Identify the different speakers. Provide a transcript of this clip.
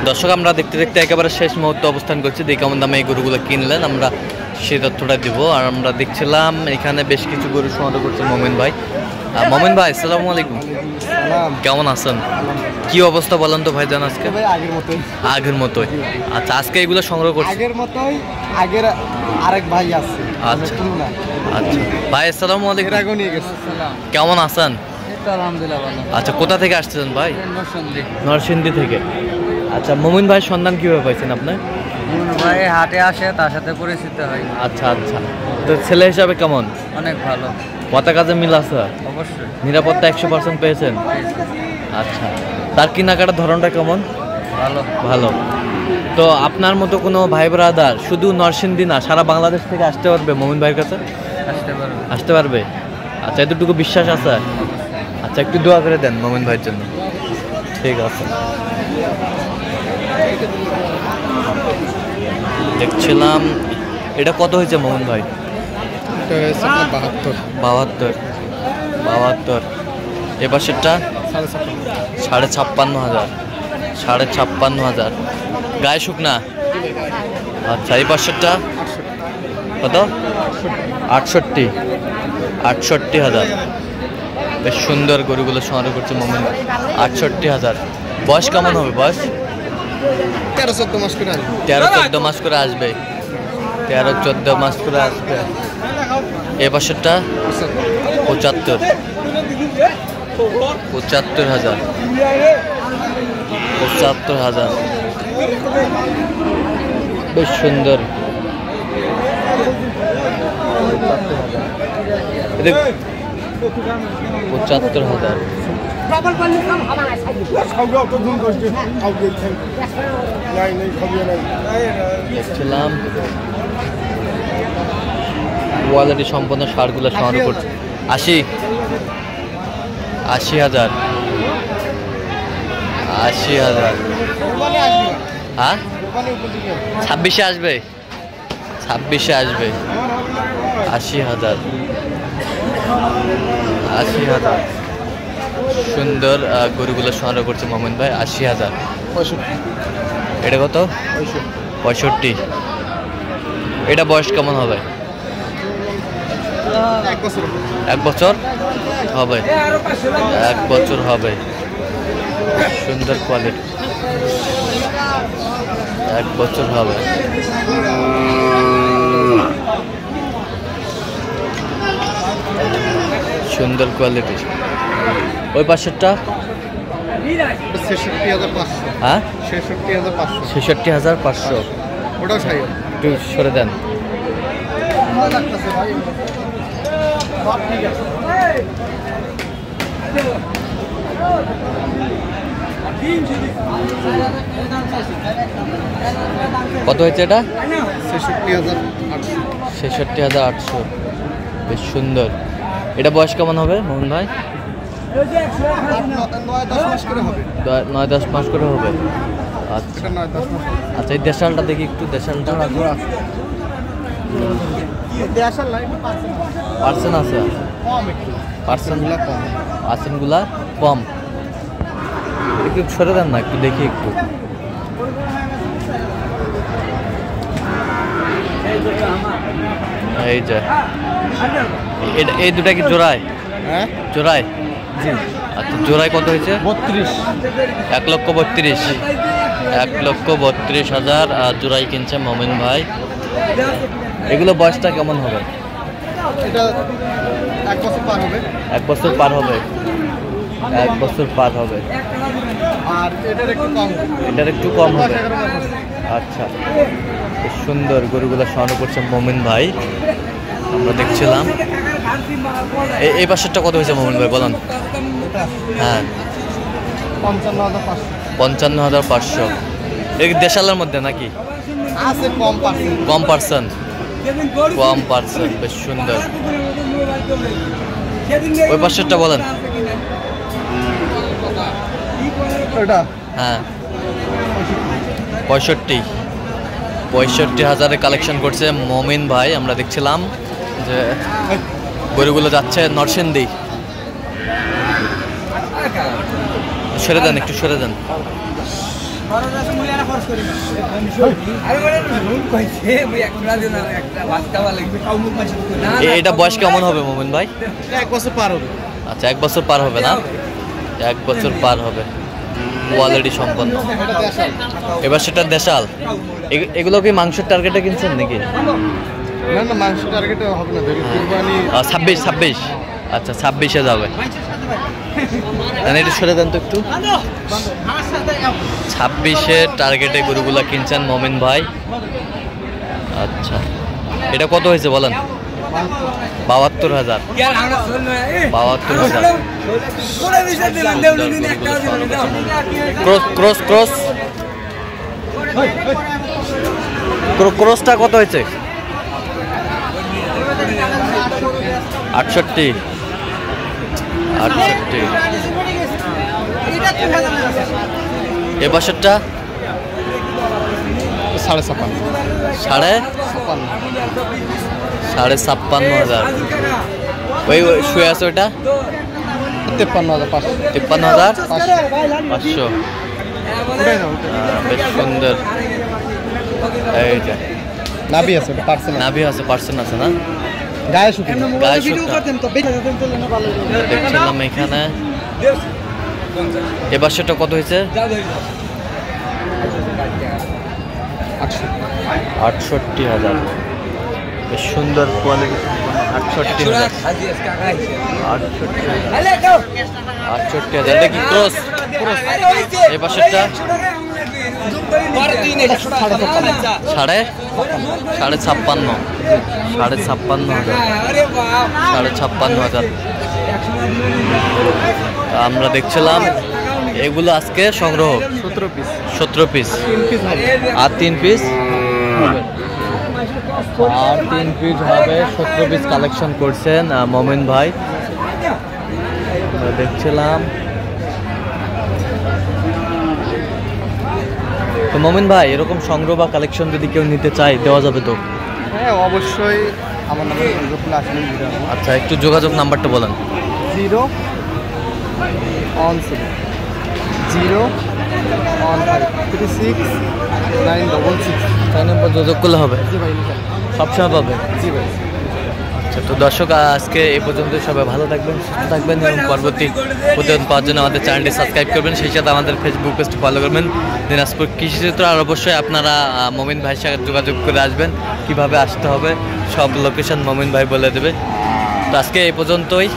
Speaker 1: দর্শক আমরা দেখতে দেখতে একেবারে শেষ মুহূর্তে অবস্থান করছি। দেখি কেমন দামে এই গরুগুলো কিনলেন আমরা সেই তথ্যটা দিব। আর আমরা দেখছিলাম এখানে বেশ কিছু গরু সংগ্রহ করছে মোমিন ভাই। মোমিন ভাই আসসালামু আলাইকুম, কেমন আছেন? কি অবস্থা বলেন তো ভাইজান? আজকে আগের মতোই। আচ্ছা, আজকে এগুলো সংগ্রহ করছি
Speaker 2: আগের মতোই। আগের আরেক ভাই আছে।
Speaker 1: আচ্ছা আচ্ছা ভাই আসসালামু আলাইকুম, কেমন আছেন?
Speaker 2: আলহামদুলিল্লাহ ভালো।
Speaker 1: আচ্ছা, কোথা থেকে আসছেন ভাই? নরসিংদী থেকে। আচ্ছা, মোমিন ভাই সন্ধান কিভাবে পাইছেন আপনি?
Speaker 2: ভাই হাটে আসে, তার সাথে পরিচিত হয়।
Speaker 1: আচ্ছা আচ্ছা, তো ছেলে হিসাবে কেমন?
Speaker 2: অনেক ভালো।
Speaker 1: কথা কাজে মিল আছে?
Speaker 2: অবশ্যই।
Speaker 1: নিরাপত্তা 100% পেয়েছেন? আচ্ছা, তার কেনাকাটার ধরনটা কেমন?
Speaker 2: ভালো
Speaker 1: ভালো। তো আপনার মতো কোনো ভাই ব্রাদার শুধু নরসিংদী না সারা বাংলাদেশ থেকে আসতে পারবে মোমিন ভাইয়ের কাছে? আসতে পারবে। আচ্ছা, এতটুকু বিশ্বাস আছে? আচ্ছা, একটু দোয়া করে দেন মোমিন ভাইয়ের জন্য। ঠিক আছে। দেখছিলাম এটা কত হয়েছে মোমিন ভাই? 72। এবার সেটা 56,500। 56,500 গায়ে শুকনা। আচ্ছা, এই পাশেরটা কত? 68,000। বেশ সুন্দর গরুগুলো সংগ্রহ করছে মোমিন ভাই। 68,000। বয়স কেমন হবে? বয়স
Speaker 2: 13-14 মাস করে
Speaker 1: 13-14 মাস করে আসবে। 13-14 মাস করে আসবে। এ পাশেরটা 75,000। 75,000। বেশ সুন্দর। 75,000। দেখছিলাম কোয়ালিটি সম্পন্ন সারগুলো সংগ্রহ করছে। 80,000। 80,000। হ্যাঁ, 26-এ আসবে। 26-এ আসবে। 80,000। 80,000। সুন্দর গরুগুলো সংগ্রহ করছে মোমিন ভাই। 80,000। এটা কত? 65। এটা বয়স কেমন হবে? 1 বছর হবে। 1 বছর হবে। সুন্দর কোয়ালিটি। 1 বছর হবে। সুন্দর কোয়ালিটি। ওই পাশেরটা
Speaker 2: 66,500।
Speaker 1: হ্যাঁ,
Speaker 2: 66,500।
Speaker 1: 66,500।
Speaker 2: ওটাও সাই
Speaker 1: একটু সরে দেন। কত হয়েছে এটা?
Speaker 2: 66,800।
Speaker 1: 66,800। বেশ সুন্দর। এটা বয়স কেমন হবে মোহন ভাই?
Speaker 2: 9-10 মাস করে হবে।
Speaker 1: 9-10 মাস করে হবে। আচ্ছা
Speaker 2: এটা 9-10 মাস।
Speaker 1: আচ্ছা, এই দেশালটা দেখি একটু। দেশালটা পার্সেন্ট আছে? পার্সেন্টগুলা কম। পার্সেন্টগুলা কম। একটু সরে দেন না, একটু দেখি একটু। এই যে এই দুটা কি জোড়ায়?
Speaker 2: হ্যাঁ,
Speaker 1: জোড়ায়। আচ্ছা, জোড়ায় কত হয়েছে?
Speaker 2: 32।
Speaker 1: 1,32,000। 1,32,000 আর জোড়াই কিনছে মোমিন ভাই। এগুলো বয়সটা কেমন হবে?
Speaker 2: এটা 1 বছর পার হবে।
Speaker 1: 1 বছর পার হবে। 1 বছর পার হবে।
Speaker 2: আর এটার একটু কম হবে।
Speaker 1: এটার একটু কম হবে। আচ্ছা, খুব সুন্দর গরুগুলো সংগ্রহ করছে মোমিন ভাই। আমরা দেখছিলাম এই পাশেরটা কত হয়েছে মোমিন ভাই বলেন? হ্যাঁ,
Speaker 2: 55,500।
Speaker 1: 55,500। এই দেশালের মধ্যে নাকি?
Speaker 2: আছে কম পার্সেন্ট।
Speaker 1: কম পার্সেন্ট। কম পার্সেন্ট। বেশ সুন্দর। ওই পাশেরটা বলেন।
Speaker 2: ওটা
Speaker 1: হ্যাঁ, 65,000 কালেকশন করছে মোমিন ভাই। আমরা দেখছিলাম যে গরুগুলো যাচ্ছে নরসিংদী। সরে দেন, একটু সরে দেন। এটা বয়স কেমন হবে মোমেন ভাই?
Speaker 2: 1 বছর পার হবে।
Speaker 1: আচ্ছা 1 বছর পার হবে না, 1 বছর পার হবে, কোয়ালিটি সম্পন্ন। এবার সেটা দেশাল। এগুলো কি মাংসের টার্গেটে কিনছেন নাকি?
Speaker 2: না না, মাংস টার্গেটে হবে না, দেখি কুরবানি
Speaker 1: 26। আচ্ছা 26-এ যাবে। একটু সরে দেন তো একটু। 26-এ টার্গেটে গরুগুলা কিনছেন মোমেন ভাই। আচ্ছা এটা কত হয়েছে বলেন? 72,000। 72,000। ক্রসটা কত হয়েছে? 68। এ বছরটা 56,500। ওই শুয়ে আছে ওটা 53,500। বেশ সুন্দর। এইটা
Speaker 2: নাভি আছে, পার্সেন্ট
Speaker 1: নাভি আছে, পার্সেন্ট আছে না?
Speaker 2: গায়ে শুকিয়ে
Speaker 1: দেখছিলাম এখানে। এবার সেটা কত হয়েছে? 68,000। বেশ সুন্দর কোয়ালিটি। 68,000। 68,000। এটা কি ক্রস? এই পাশেরটা 56,500। 56,500। আমরা দেখছিলাম এগুলো আজকে সংগ্রহ 17 পিস আর 3 পিস হবে। 17 পিস কালেকশন করছেন মোমেন ভাই। আমরা দেখছিলাম। তো মোমেন ভাই এরকম সংগ্রহ বা কালেকশন যদি কেউ নিতে চায় দেওয়া যাবে তো?
Speaker 2: হ্যাঁ অবশ্যই, আমার নাম্বার আসলে।
Speaker 1: আচ্ছা একটু যোগাযোগ নাম্বারটা বলেন।
Speaker 2: 0153696
Speaker 1: তাই নম্বর যোগাযোগ করলে হবে?
Speaker 2: জি ভাই,
Speaker 1: সবসময় পাবে?
Speaker 2: জি ভাই।
Speaker 1: আচ্ছা তো দর্শক আজকে এই পর্যন্ত। সবাই ভালো থাকবেন, সুস্থ থাকবেন এবং পরবর্তী প্রতিবেদন পাওয়ার জন্য আমাদের চ্যানেলটি সাবস্ক্রাইব করবেন, সেই সাথে আমাদের ফেসবুক পেজটি ফলো করবেন দিনাজপুর কৃষিচিত্র। আর অবশ্যই আপনারা মোমিন ভাইয়ের সাথে যোগাযোগ করে আসবেন, কিভাবে আসতে হবে সব লোকেশন মোমিন ভাই বলে দেবে। তো আজকে এই পর্যন্তই।